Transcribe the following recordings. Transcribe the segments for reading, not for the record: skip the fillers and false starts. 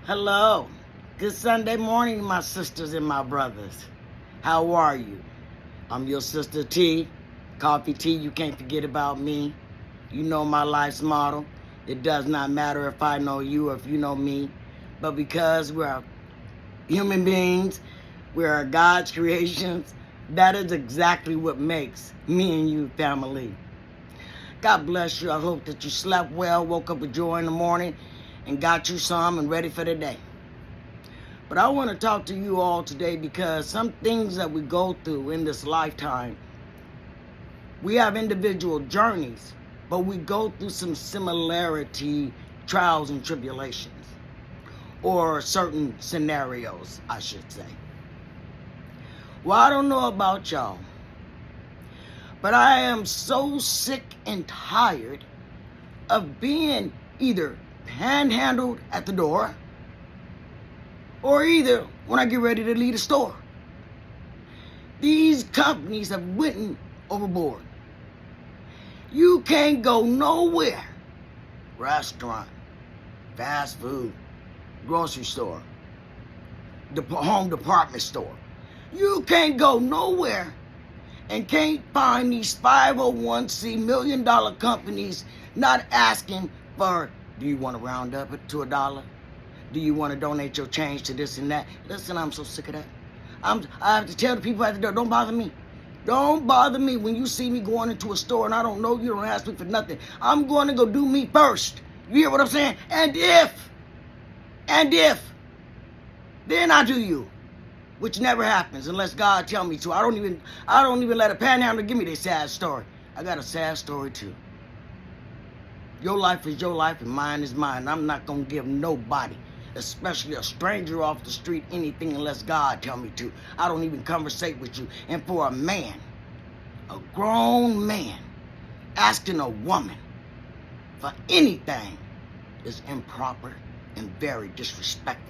Hello. Good Sunday morning, my sisters and my brothers. How are you? I'm your sister T. Coffee Tea, you can't forget about me. You know my life's motto. It does not matter if I know you or if you know me. But because we're human beings, we are God's creations, that is exactly what makes me and you family. God bless you. I hope that you slept well, woke up with joy in the morning, and got you some and ready for the day. But I want to talk to you all today because some things that we go through in this lifetime, we have individual journeys, but we go through some similarity trials and tribulations, or certain scenarios, I should say. Well, I don't know about y'all, but I am so sick and tired of being either panhandled at the door or either when I get ready to leave the store. These companies have went overboard. You can't go nowhere. Restaurant, fast food, grocery store, home department store. You can't go nowhere and can't find these 501c million-dollar companies not asking for, do you want to round up it to $1? Do you want to donate your change to this and that? Listen, I'm so sick of that. I have to tell the people at the door, don't bother me. Don't bother me when you see me going into a store and I don't know you, don't ask me for nothing. I'm going to go do me first. You hear what I'm saying? And if, then I do you. Which never happens unless God tell me to. I don't even let a panhandler give me their sad story. I got a sad story too. Your life is your life and mine is mine. I'm not going to give nobody, especially a stranger off the street, anything unless God tell me to. I don't even conversate with you. And for a man, a grown man, asking a woman for anything is improper and very disrespectful.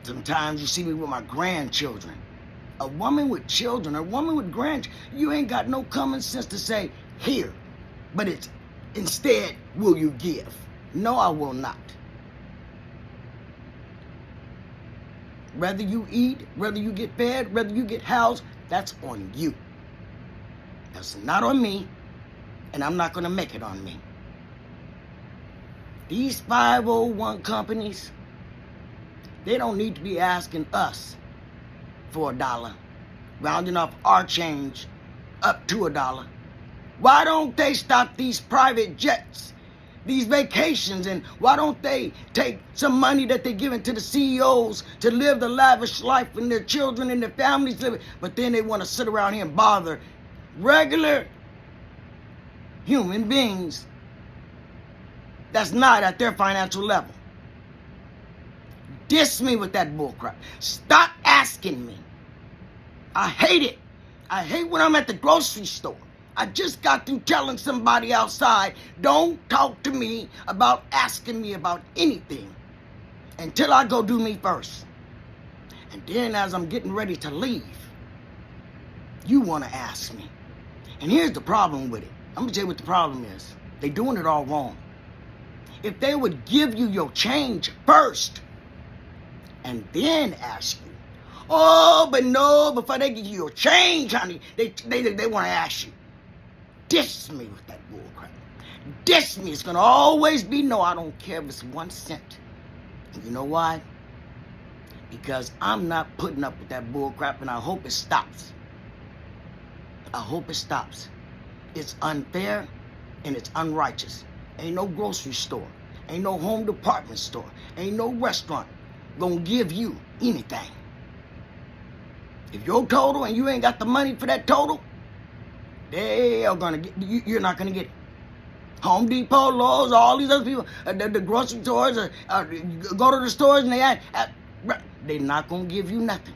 Sometimes you see me with my grandchildren. A woman with children, a woman with grandchildren, you ain't got no common sense to say, here. But it's instead, will you give? No, I will not. Whether you eat, whether you get fed, whether you get housed, that's on you. That's not on me, and I'm not going to make it on me. These 501 companies, they don't need to be asking us for $1, rounding off our change up to $1. Why don't they stop these private jets, these vacations, and why don't they take some money that they're giving to the CEOs to live the lavish life and their children and their families live it, but then they want to sit around here and bother regular human beings that's not at their financial level. Diss me with that bullcrap. Stop asking me. I hate it. I hate when I'm at the grocery store. I just got through telling somebody outside, don't talk to me about asking me about anything until I go do me first. And then as I'm getting ready to leave, you want to ask me. And here's the problem with it. I'm going to tell you what the problem is. They're doing it all wrong. If they would give you your change first and then ask you, oh, but no, before they give you your change, honey, they want to ask you. Diss me with that bullcrap. Diss me. It's going to always be no. I don't care if it's 1 cent. And you know why? Because I'm not putting up with that bullcrap, and I hope it stops. I hope it stops. It's unfair and it's unrighteous. Ain't no grocery store. Ain't no home department store. Ain't no restaurant gonna give you anything. If your total and you ain't got the money for that total, they are gonna get, you're not gonna get it. Home Depot, Lowe's, all these other people, the grocery stores, go to the stores and they're not gonna give you nothing.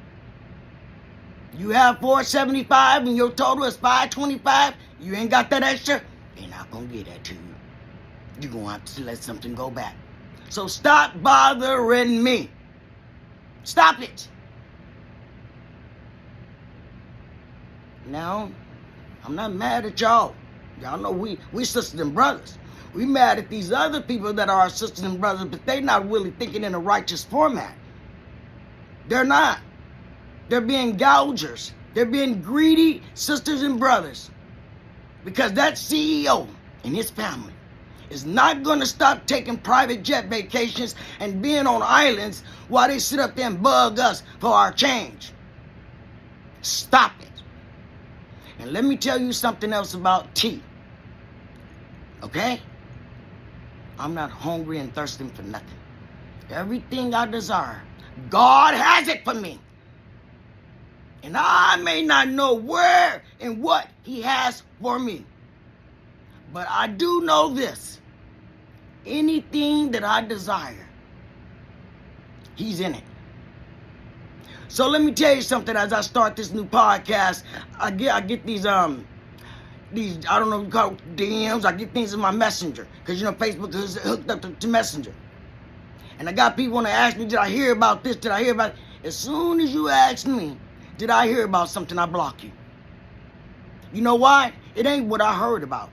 You have $4.75 and your total is $5.25. You ain't got that extra. They're not gonna give that to you. You're gonna have to let something go back. So stop bothering me. Stop it. Now, I'm not mad at y'all. Y'all know we sisters and brothers. We mad at these other people that are our sisters and brothers, but they're not really thinking in a righteous format. They're not. They're being gougers. They're being greedy sisters and brothers. Because that CEO and his family is not going to stop taking private jet vacations and being on islands while they sit up there and bug us for our change. Stop it. And let me tell you something else about T. Okay? I'm not hungry and thirsting for nothing. Everything I desire, God has it for me. And I may not know where and what He has for me. But I do know this. Anything that I desire, He's in it. So let me tell you something. As I start this new podcast, I get these I don't know, you call it DMs. I get things in my messenger, because you know Facebook is hooked up to Messenger. And I got people want to ask me, did I hear about this? Did I hear about it? As soon as you ask me, did I hear about something, I block you. You know why? It ain't what I heard about.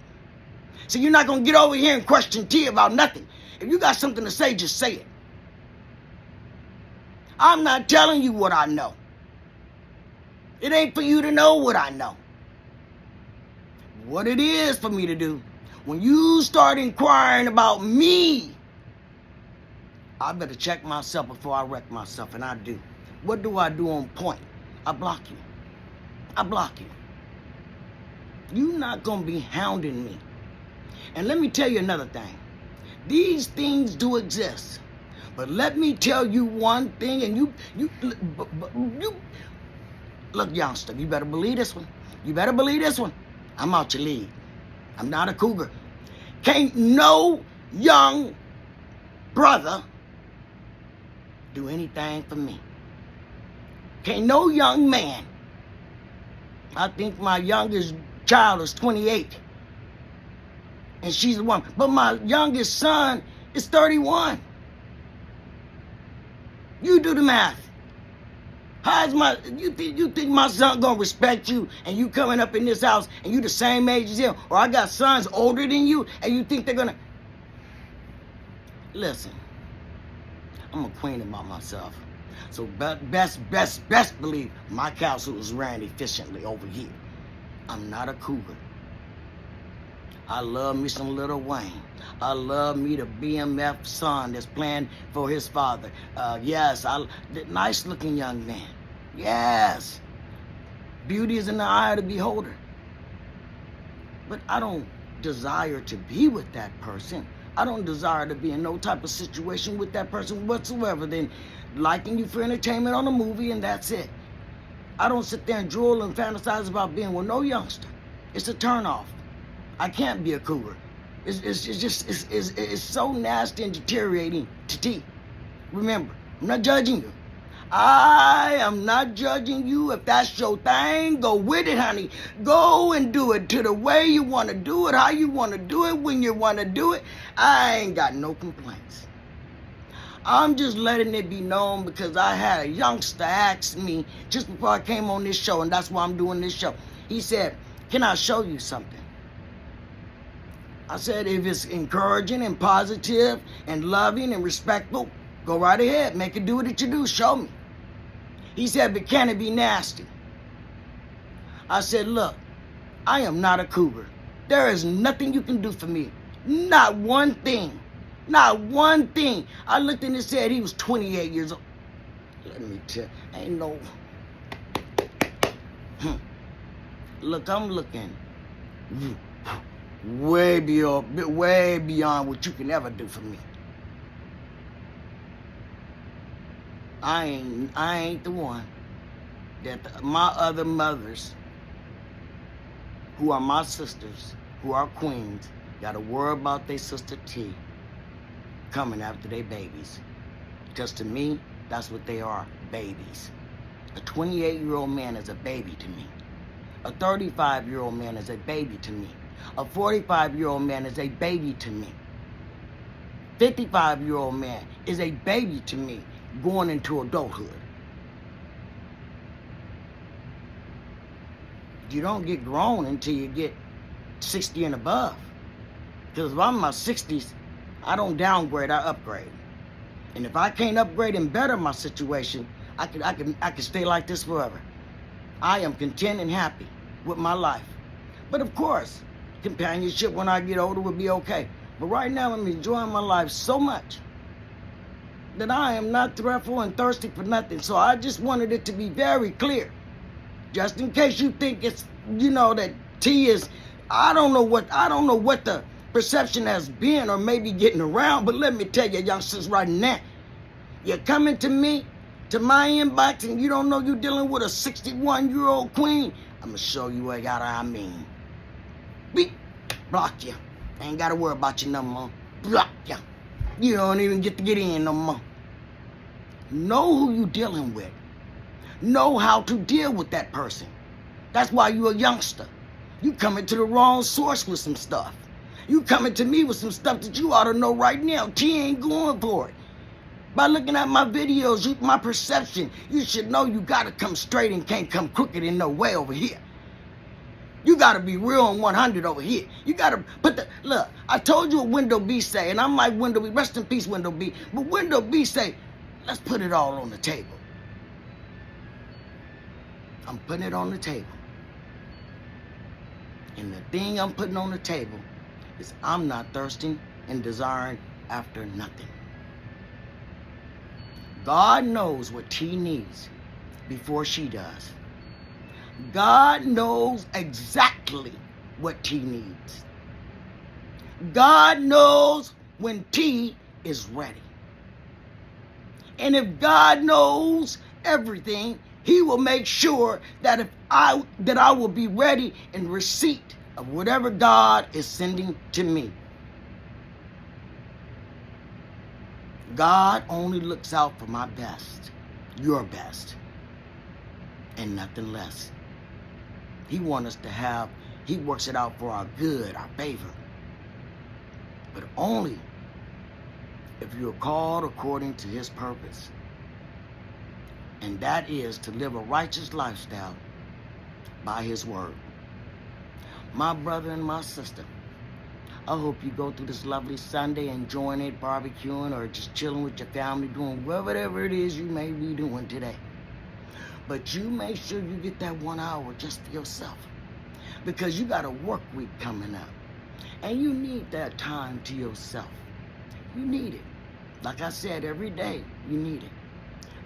So you're not going to get over here and question T about nothing. If you got something to say, just say it. I'm not telling you what I know. It ain't for you to know what I know. What it is for me to do, when you start inquiring about me, I better check myself before I wreck myself, and I do. What do I do on point? I block you. I block you. You're not going to be hounding me. And let me tell you another thing. These things do exist. But let me tell you one thing, and you look, youngster, you better believe this one. You better believe this one. I'm out your league. I'm not a cougar. Can't no young brother do anything for me. Can't no young man. I think my youngest child is 28. And she's the one. But my youngest son is 31. You do the math. You think my son gonna respect you, and you coming up in this house and you the same age as him? Or I got sons older than you and you think they're gonna... Listen, I'm a queen about myself. So best believe my castle is ran efficiently over here. I'm not a cougar. I love me some Lil Wayne. I love me the BMF son that's playing for his father. Yes, nice looking young man. Yes. Beauty is in the eye of the beholder. But I don't desire to be with that person. I don't desire to be in no type of situation with that person whatsoever than liking you for entertainment on a movie, and that's it. I don't sit there and drool and fantasize about being with no youngster. It's a turnoff. I can't be a cougar. It's so nasty and deteriorating to T. Remember, I'm not judging you. I am not judging you. If that's your thing, go with it, honey. Go and do it to the way you want to do it, how you want to do it, when you want to do it. I ain't got no complaints. I'm just letting it be known because I had a youngster ask me just before I came on this show, and that's why I'm doing this show. He said, can I show you something? I said, if it's encouraging and positive and loving and respectful, go right ahead. Make it do what you do. Show me. He said, but can it be nasty? I said, look, I am not a cougar. There is nothing you can do for me. Not one thing. Not one thing. I looked in his head. He was 28 years old. Let me tell you, ain't no... Look, I'm looking way beyond what you can ever do for me. I ain't the one that my other mothers, who are my sisters, who are queens, got to worry about their sister T coming after their babies. Because to me, that's what they are, babies. A 28-year-old man is a baby to me. A 35-year-old man is a baby to me. A 45-year-old man is a baby to me. 55-year-old man is a baby to me going into adulthood. You don't get grown until you get 60 and above. Because if I'm in my 60s, I don't downgrade, I upgrade. And if I can't upgrade and better my situation, I can stay like this forever. I am content and happy with my life. But of course, companionship when I get older will be okay. But right now, I'm enjoying my life so much that I am not thirstful and thirsty for nothing. So I just wanted it to be very clear. Just in case you think it's, that T is, I don't know what the perception has been or maybe getting around, but let me tell you, youngsters, right now, you're coming to me, to my inbox, and you don't know you're dealing with a 61-year-old queen. I'm going to show you what I mean. Beep, block you. Ain't got to worry about you no more. Block you. You don't even get to get in no more. Know who you're dealing with. Know how to deal with that person. That's why you're a youngster. You coming to the wrong source with some stuff. You coming to me with some stuff that you ought to know right now. T ain't going for it. By looking at my videos, my perception, you should know you got to come straight and can't come crooked in no way over here. You got to be real and 100 over here. You got to look, I told you what Window B say, and I'm like Window B, rest in peace, Window B. But Window B say, let's put it all on the table. I'm putting it on the table. And the thing I'm putting on the table is I'm not thirsting and desiring after nothing. God knows what T needs before she does. God knows exactly what T needs. God knows when T is ready. And if God knows everything, He will make sure that I will be ready in receipt of whatever God is sending to me. God only looks out for my best, your best, and nothing less. He wants us to have, He works it out for our good, our favor. But only if you're called according to His purpose. And that is to live a righteous lifestyle by His word. My brother and my sister, I hope you go through this lovely Sunday enjoying it, barbecuing, or just chilling with your family, doing whatever it is you may be doing today. But you make sure you get that 1 hour just for yourself. Because you got a work week coming up. And you need that time to yourself. You need it. Like I said, every day you need it.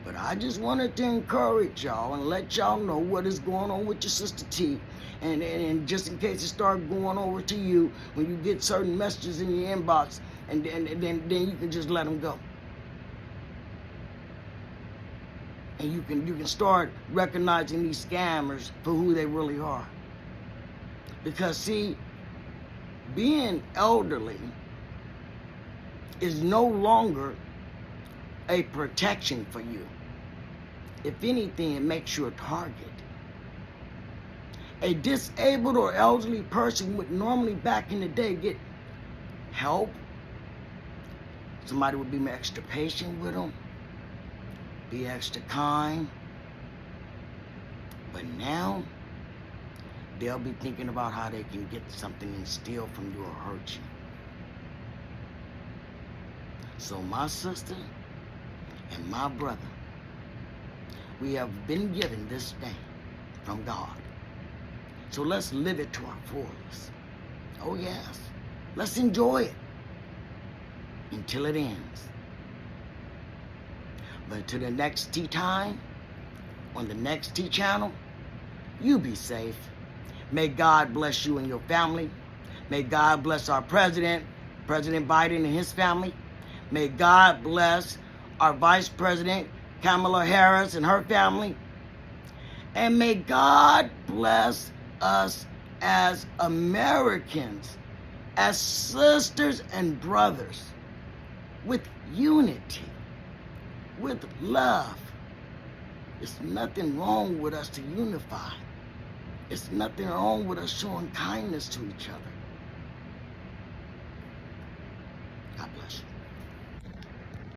But I just wanted to encourage y'all and let y'all know what is going on with your sister T. And just in case it starts going over to you when you get certain messages in your inbox, and then you can just let them go. And you can start recognizing these scammers for who they really are. Because see, being elderly is no longer a protection for you. If anything, it makes you a target. A disabled or elderly person would normally back in the day get help. Somebody would be extra patient with them, be extra kind. But now, they'll be thinking about how they can get something and steal from you or hurt you. So my sister and my brother, we have been given this day from God. So let's live it to our fullest. Oh yes, let's enjoy it until it ends. But to the next tea time, on the next tea channel, you be safe. May God bless you and your family. May God bless our president, President Biden and his family. May God bless our Vice President, Kamala Harris and her family. And may God bless us as Americans, as sisters and brothers, with unity, with love. There's nothing wrong with us to unify. It's nothing wrong with us showing kindness to each other.